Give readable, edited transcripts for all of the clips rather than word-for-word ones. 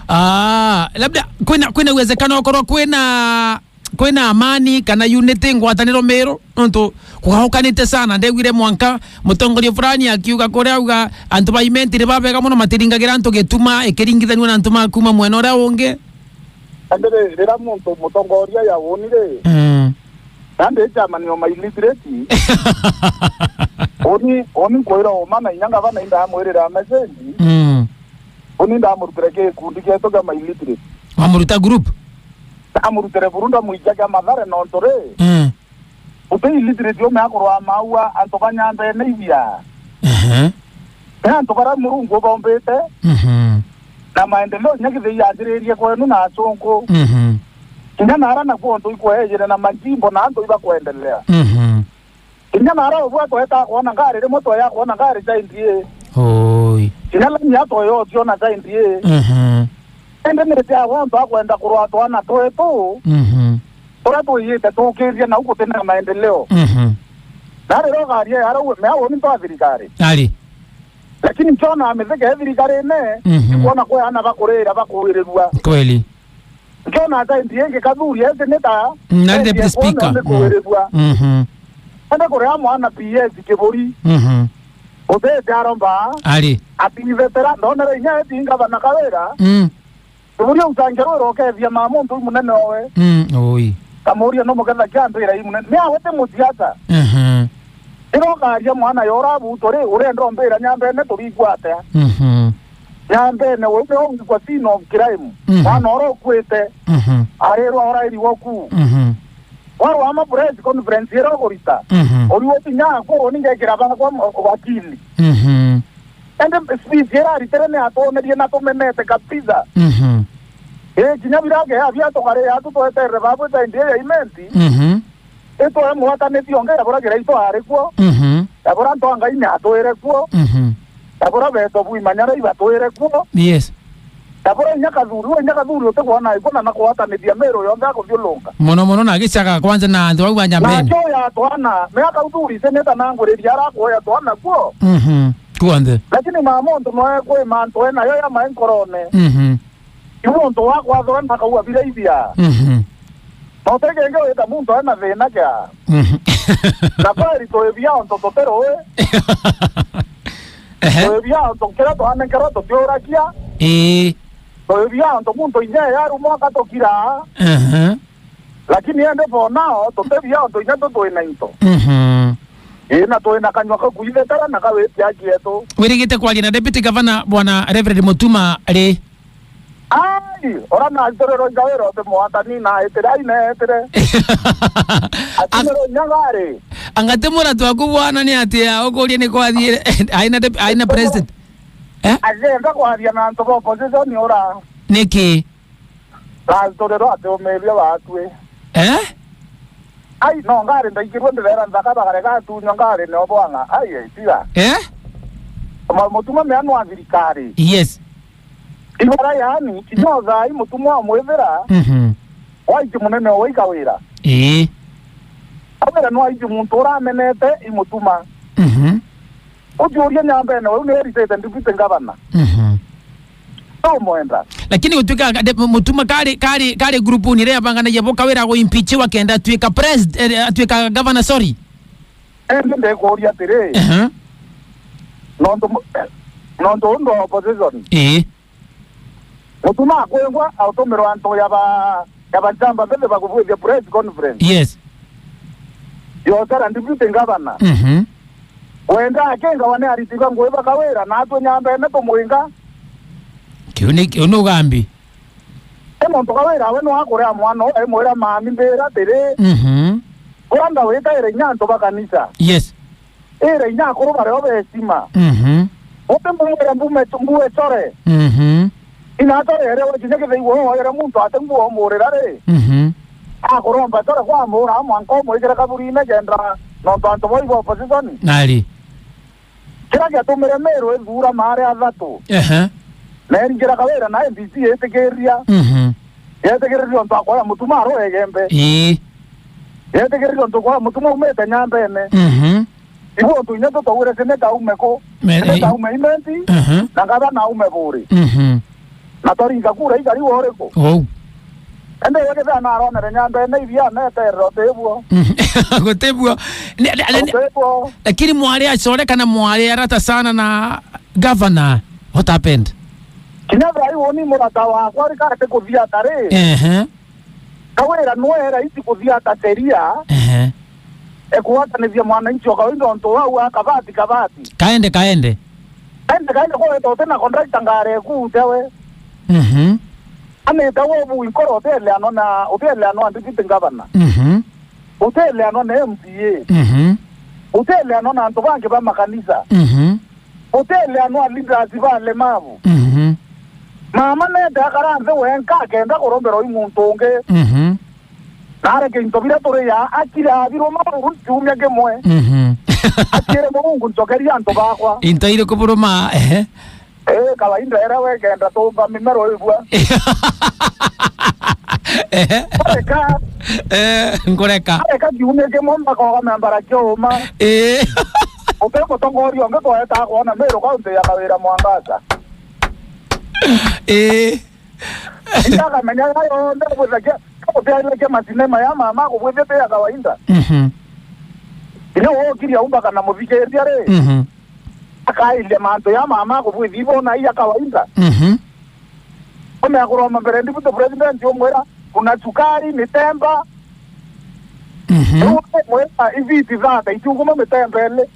Labda kwina uwezekano okorwo kwina amani kana unity ngwataniro Meru nto kuhaukanite sana ndegwire mwanka mutongoria fulani akiuga kore auga antu baimenti ri babega muno matiringagira antu getuma ekiringithanwa na antu makuma mwena ora unge andere rira muntu mutongoria ya wonire ande chama ni oma illiterate oni koira o mana inyanga bana inda amwerera message oni nda amurutire kundi keto ga illiterate amuruta group amurutere burunda muijaga Mathare nontore upe illiterate yo meakorwa maua antokanyanda neibia antokara murungu bombete na maendeleo nyakithe yajirerie kwenu na achongo kinya nara na kuonto ikwejere na majimbo na ando iba kuendelea kinya nara obwato eta kuona ngari re moto ya kuona ngari zaindie oi kinya la nyato yo tiona zaindie ende nete awanto akwenda kurwa twana toeto ora to yete to keria na uko tena maendeleo nare ro gari ya ro me awo ni to athirikari ali lakini mchona amezeka athirikari ne kuona kwa ana bakurirwa kweli Jona hata ndienge kaduri ese neta na deputy speaker ande korea mwana PS kebori obe daromba ali ati veterano ndona nya tinga bana Kawira tuburi usangero roke vya mamuntu munene owe oi kamuria no mugenda kyandira imunene me awote mutiata iro karia mwana yora butore ure ndombera nyambe ne tubigwate nyambe ne wote ongi kwa sino crime mwana oro kwete arero ora iri woku waro ama press conference ero korita ori woti nya ko ninge kiraba kwa wakili ende speech era riterene atone diena to menete kapisa kinya birage avia to kare atu to etere babu ta ndie imenti eto mwata ne tionga bora gira ito arekwo bora to anga ine atoerekwo bora beto bui manyara iba toerekwo yes bora nyakadhuru te kuona ikona na kuata ne dia Meru yonga ko vyolonga mono na gichaka kwanza na ndo wa nyambeni na yo ya twana me akadhuri seneta nangore diara ko ya twana ko kuande lakini mamondo no ko manto na yo ya mainkorone imuntu wakwa thora mpaka uwa bila ibia no tegenge weta muntu ana vena kya na pari to ebia onto totero to ebia onto kera to ane kera to tiora kia to ebia onto muntu inya ya rumo ka to kira lakini ende po nao to tebia onto inya to ina into na to ina kanywa ka kuivetara na ka weti akieto wirigite kwa na deputy governor bwana Reverend Mutuma re ai ora na altorero ngawero te moatani na eterai na etere atero nyangare angatemura twaku bwana ni atia okorie ni kwa thire aina president agenda kwa thia na ntobo opposition ni ora niki altorero ate omeria batwe ai no ngare ndaikirwo ndera ndakaba kare ga tu nyangare ne obwanga ai tira Mutuma me anwa thirikari yes ibara yani kinoza imutumwa mwevera waiki munene wa Kawira abera no aiki muntu uramenete imutuma ujuria nyambe ne we represent deputy governor to moenda lakini utuka Mutuma kale group ni re bangana yebo Kawira go impeach wa kenda tuika president tuika governor sorry ende ko ria tere nondo ndo opposition Mutuma kwengwa automero anto yaba jamba bebe bakuvuze press conference yes yo sara deputy governor wenda akenga wane aritika ngoeba Kawira na ato nyamba ene to mwinga kiuni gambi eno to Kawira we no akore amwano emwera mami mbera tere kuranda weta ere nyanto bakanisa yes ere nyakoro bare obesima ope mbuwe chore ina tore ere wa kinyake vei wo era muntu atembu o morera re akoromba tore kwa mora amwanko mo igera kaburi na gendra no tanto voi bo opposition nali kira ya tumere Meru ezura mare athatu na ngira Kawira na MPC etegeria etegeria ndo akora Mutuma ro egembe etegeria ndo kwa Mutuma umete nyambe ene ibo ndo nyato to ure seneta umeko seneta umeinenti na ngaba na umeburi Natori ngakura igari woreko. Ende weke na arona renyambe na ivia na terro tebuo. Gotebuo. Lakini mwale asore kana mwale arata sana na governor. What happened? Kinavra hiyo ni muratawa kwari kate kuthia tare. Kawira noera iti kuthia tateria. Ekuwatanithia mwananchi wa kawaida onto wao akabati. Kaende. Kaende kwa to tena contract ngare ku tewe. Ane tawo bu inkoro tele anona deputy governor. Utele anona MCA. Utele anona anto bange ba makanisa. Utele anona leaders ba lemavu. Mama ne dakaranze wenka kenda korombero imuntonge. Nare ke intobira tore ya akira biro maru tumya ke moe. Akire mungu ntokeri anto bakwa. Intaire ko boroma kawaida era we kenda to ba mimero ibwa. Ngoreka. Eka jumya ke momba ko membara choma. Opeko tongori onge ko eta ko na Meru kaunti ya Kawira Mwangaza. Ndaka menya yo ndo buzake ko pia ke masinema ya mama ko bwete ya kawaida. Ino kiri umba kana muvike ndiare. Akaile manto ya mama ko bwete ibona ya kawaida. Ome akuroma mbere ndi puto president yomwera kuna sukari mitemba. Mwera iviti zata itunguma mitembele.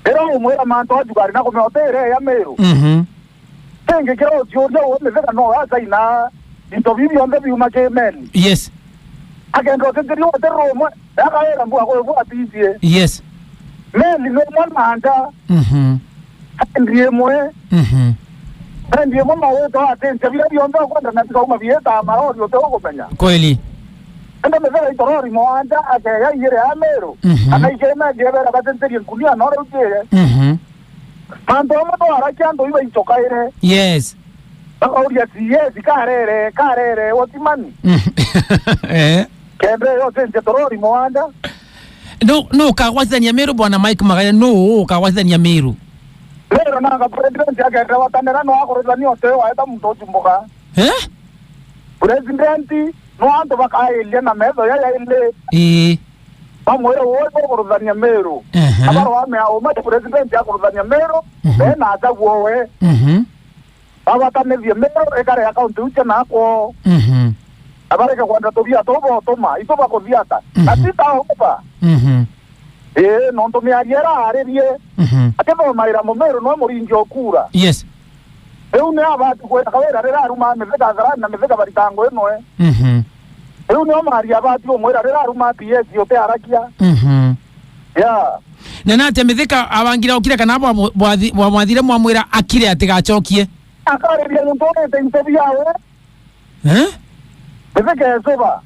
Era umwera manto ajugari na ko meotere ya Meru. Tenge kero Georgia wamezeka no asa ina interview yonde biuma kemeli. Yes. Agendo tenderi wote romo akaera mbwa ko atizie. Yes. Meli no manda. Ndiye moe. Ndiye mama wetu atende bila yonde kwenda na tikoma vieta maori yote huko penya. Kweli. Enda mezeka itorori moanda akaya yire ya Meru. Anaikema gebera batenderi kunia no ruje. Mando mo arakiando iba ichokaire. Yes. Oria yes karere otimani. Kembe yo senje torori moanda. No kawazania Meru bwana Mike Magaya no kawazania Meru. Lero nanga president yake ndawatanera no akorezani otewa eta mtoto mboka. President no ando bakaile na mezo ya ile. Bamwera wote korozania Meru. Abaro ame au mate president ya korozania Meru. Bena atagwowe. Abata nevye Meru ekare account uche nako. Abareke kwanda tobia tobo toma itoba ko viata. Atita opa. No ntomia ariera arerie. Atebo maira mo Meru no morinjo okura. Yes. Eune abati kwenda kawera rera ruma mezeka garana mezeka baritango eno Uno Maria abati omwera rera ruma PS yote arakia. Yeah. Nana temetheka abangira okira kana bwathire mwamwira akire atigachokie. Akare bia ntone tentabia we. Mezeka soba.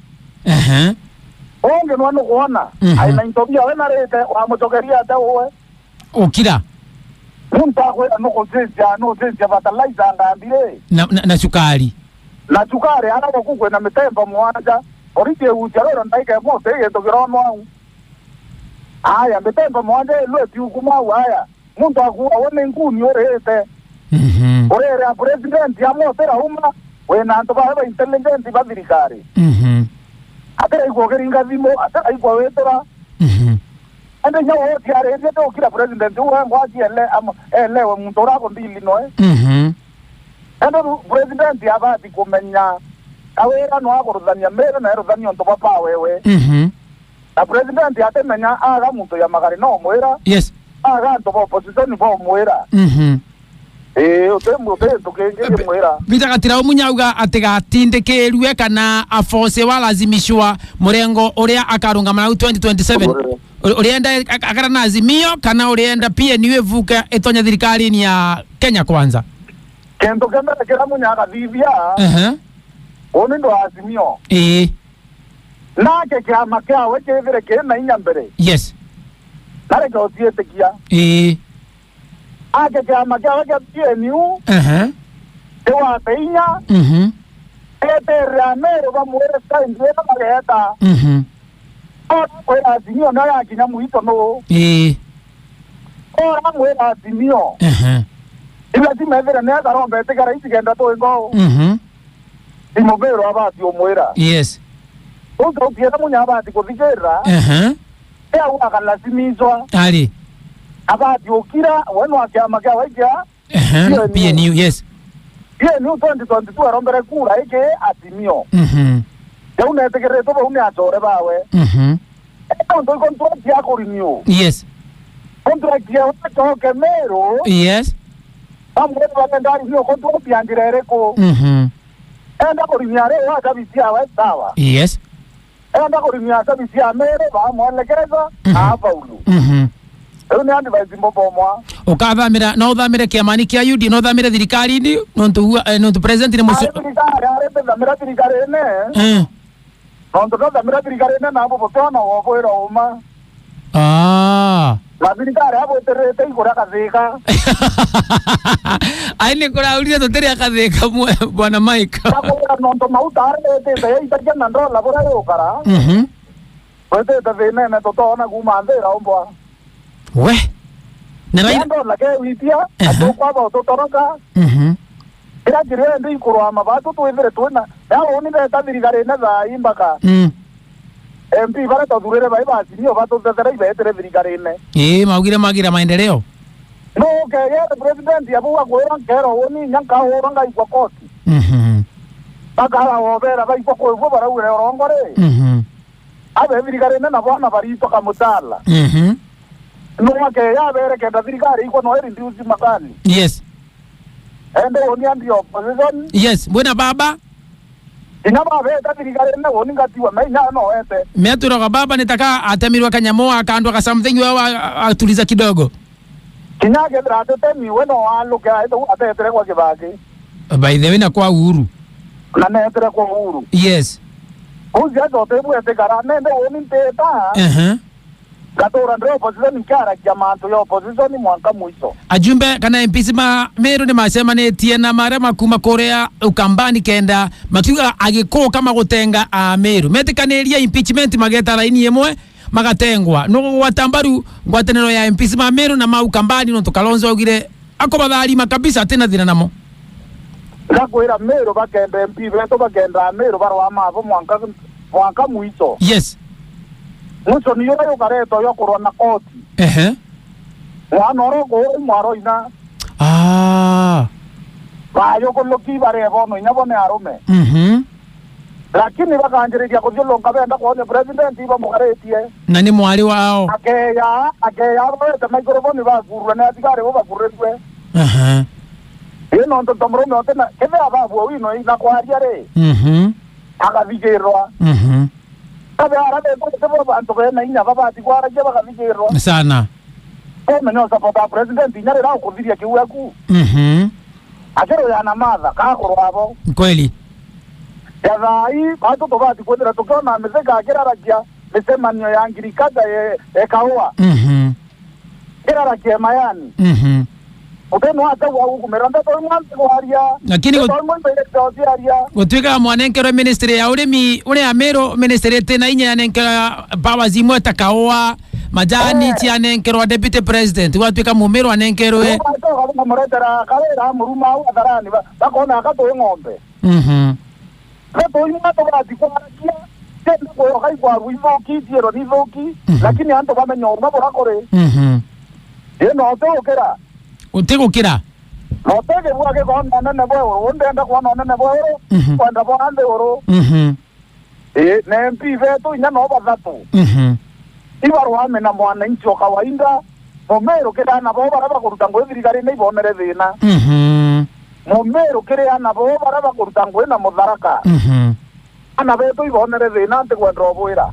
Onge no kuona. Aina ntobia we narete wa motokeria ta we. Okira. Munta kwenda no senja bataliza ngambire. Na sukari. Na sukari ana kokwe na mitemba mwanja. Orite ujaro ndaike mote yeto girono. Aya mitemba mwanja lweti ukuma haya. Muntu akuwa wone nguni orete. Orere president ya mote rauma wena ndo ba intelligent ba dirikari. Atera igogeringa vimo atera igowetera. Ande nyawo tiare yeto kila president uwe ngwaji ele we muntu rako ndili noe. Ande president yabati kumenya Kawira no akorozania Meru na erozania onto papa wewe. Na president atemenya aga muntu ya Makarina omwera. Yes. Aga onto opposition bo omwera. Otembo tukenge mwera. Vita gatira omunyauga atigatindekerwe kana afose walazimishwa murengo uria akarungama na 2027. Urienda akarana azimio kana urienda pia niwe vuka etonya thirikari ni ya Kenya kwanza. Kento kemera kera munyaka vivia. Oni ndo azimio. Nake kiama kiawe kevire kena inyambere. Yes. Nare ka otiete kia. Ake kiama kiawe kia niu. Ewa peinya. Eterra Meru bamwere sa indwena mageta. Owe azimio na ya kinya muito no. Ora mwere azimio. ila timethera ne akarombe tekara isigenda to ngo imobero abati omwera yes uzo pieta munya abati kuthigera ya ukalasimizo ali abati okira wenu akiama kya waija PNU yes PNU 2022 arombere kura ike atimio ya unetekere to une atore bawe ndo contract ya renew yes contract ya to Meru yes amwe batendari hiyo contract ya ndirere ko enda ko rinyare wa kabisia wa sawa yes enda ko rinyare kabisia Meru ba mwelekereza hapa ulu ni advice mbobo mwa ukathamira no uthamire kiamani kia UD no uthamire thirikari ndi no tu president ni muso ari thamira thirikari ne ndo thamira thirikari ne na bo tona wo boira uma la thirikari abo terete igora kathika aini kora uri to tere akathika bwana Mike ndo mautare te itakia na ndo la bora yokara wete te vene ne to tona kumandera ombwa we nera ndo la ke witia atokwa ba to toroka ira jire ndi kurwa mabatu to ivere tona ya oni be ta thirikari ne za imbaka MP bara to durere bai basi niyo bato tetera ibetere thirikari ne maugire magira maendeleo no ke ya president ya buwa kwera kero oni nyanka horanga ikwa koti bakala obera bai ko bara ure orongore abe thirikari ne na bwana bari to kamutala no ke ya bere ke thirikari iko no eri ndiuzi makani yes ende oni andi opposition yes buena baba inaba beta thirikari ne oni ngatiwa menya no ete metura kwa baba nitaka atamirwa kanyamo akaandwa ka something wewe atuliza kidogo kinyage drato temi weno aluka ito atetere kwa kibaki by the way na kwa uhuru na netere kwa uhuru yes uzi ato tebu ete kara nende oni teta gatora ndio opposition kara jamanto ya opposition mwanka mwiso ajumbe kana impeachment Meru ni masema ne tiena mara makuma Korea ukambani kenda makiuga agiko kama gutenga a Meru metikaneria impeachment mageta laini yemwe magatengwa no watambaru ngwatanero ya impeachment Meru na mau kambani no tukalonzo ogire akobathari makabisa tena thina namo gakwira Meru bakende MP beto bakenda Meru barwa mavo mwanka mwiso yes mucho niyo yo kareto yo korona koti mwana orogo mwaro ina bayo koloki bare bono ina bone arume lakini bakanjirikia kujolonga benda kwa president iba mugaretie nani mwali wao akeya bete microphone bagurwa na atikare bo bagurretwe ino ndo tomrome otena kebe ababu wino ina kwa ariare akavigirwa kabe arabe ko tebo bantu bena inya babati kwara je bakavigirwa sana menyo support president inyare ra kuviria kiwaku akero ya namadha ka kurwabo kweli ya dai bato to bati kwendera tukona mezeka akera rajia mesema nyo ya ngirikada kawa kera rajia mayani uteno hata wa kumeranda to mwanzo kwaria lakini gutwika mwanenkero ministry ya urimi uri ya Meru ministry tena inya yanenkera power zimwe takaoa majani tianenkero deputy president watwika Mumeru anenkero muretera kalera muruma au adarani bakona akato ng'ombe kato ima to bati kwaria tendo ko kai kwa wivo kitiero nivoki lakini anto bamenyo mabora kore yeno to okera utigukira notege bwake kwa nane boyo ondenda kwa nane boyo kwanda bwande oro ne MP vetu ina no bathatu ibarwa mena mwana incho kawaida Mumeru kera na bo bara bakuruta ngo thirikari ne ibonere thina Mumeru kera na bo bara bakuruta ngo na mutharaka ana betu ibonere thina ante kwa ndrobwira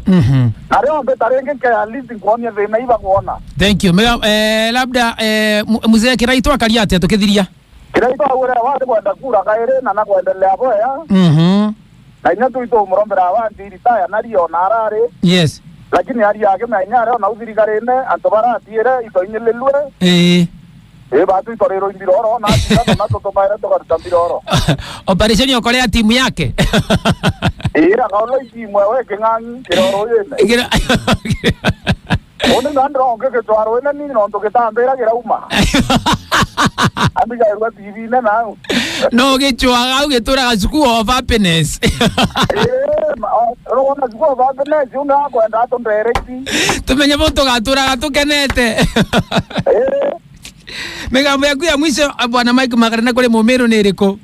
na leo mbetarenge ke leasing kuonia thina iba kuona thank you labda muzee kiraitwa kariate tukithiria kiraitwa ure wate kwenda kura kaire na kuendelea boya na ina tu ito murombera wanti ritaya nario narare yes lakini hali yake manyare na uthirikari ne antobara tiere ito inyelelwe batu itorero imbiroro na na to baira to karta imbiroro operation yokolea timu yake ira kaolo timu wewe kengangi kiroro yene Oni ndandro ngeke twaro ene ni no tukitambira gira uma. Amiga erwa TV na na. No gichwa au gitura gasuku of happiness. Rona zuko of happiness una kwenda to direct. Tumenye boto gatura gatukenete. Migambo yaku ya mwisho bwana Mike Makarina kule Meru ni iriko?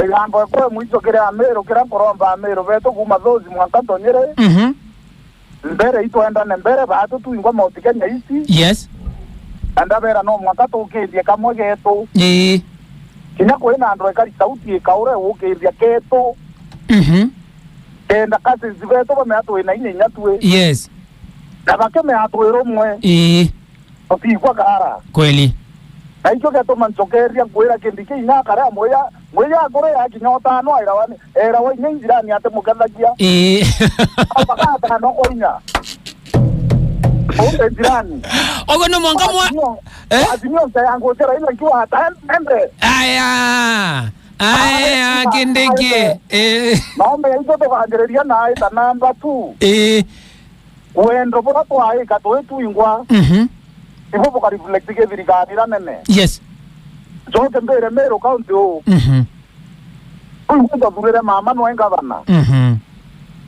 Migambo yaku mwisho kira Meru kira koromba Meru beto kuma dozi mwaka tonyere. Mbere ito enda mbere bato tu ingwa motikenya isi. Yes. Anda bera no mwaka to ukithia kamwe geto. Kinya kwina andro ekari sauti ekaure ukithia keto. Kenda kasi ziveto ba meato ina inya tuwe. Yes. Na bakeme ato eromwe. Oti kwa gara. Kweli. Na hicho geto manchokeria kwera kendike ina kara moya gore ya kinyota no era wa nyinjira ni ate mugathagia. Abakata no koinya. Oke jirani. Ogo no mwanga mwa. Azimio yangu tera ile kiwa hata ende. Aya kindeke. Naomba hizo to kangereria na ita namba 2. Wendo bora to ai ka to tu ingwa. Ibo boka reflect ke virigani ra nene. Yes. Jote mbere Meru county o. Undo durere mama no engavana.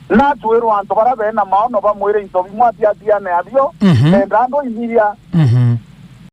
Na tuero anto bara bena maono ba mwere into bimwa tia ne abio. Ndando imiria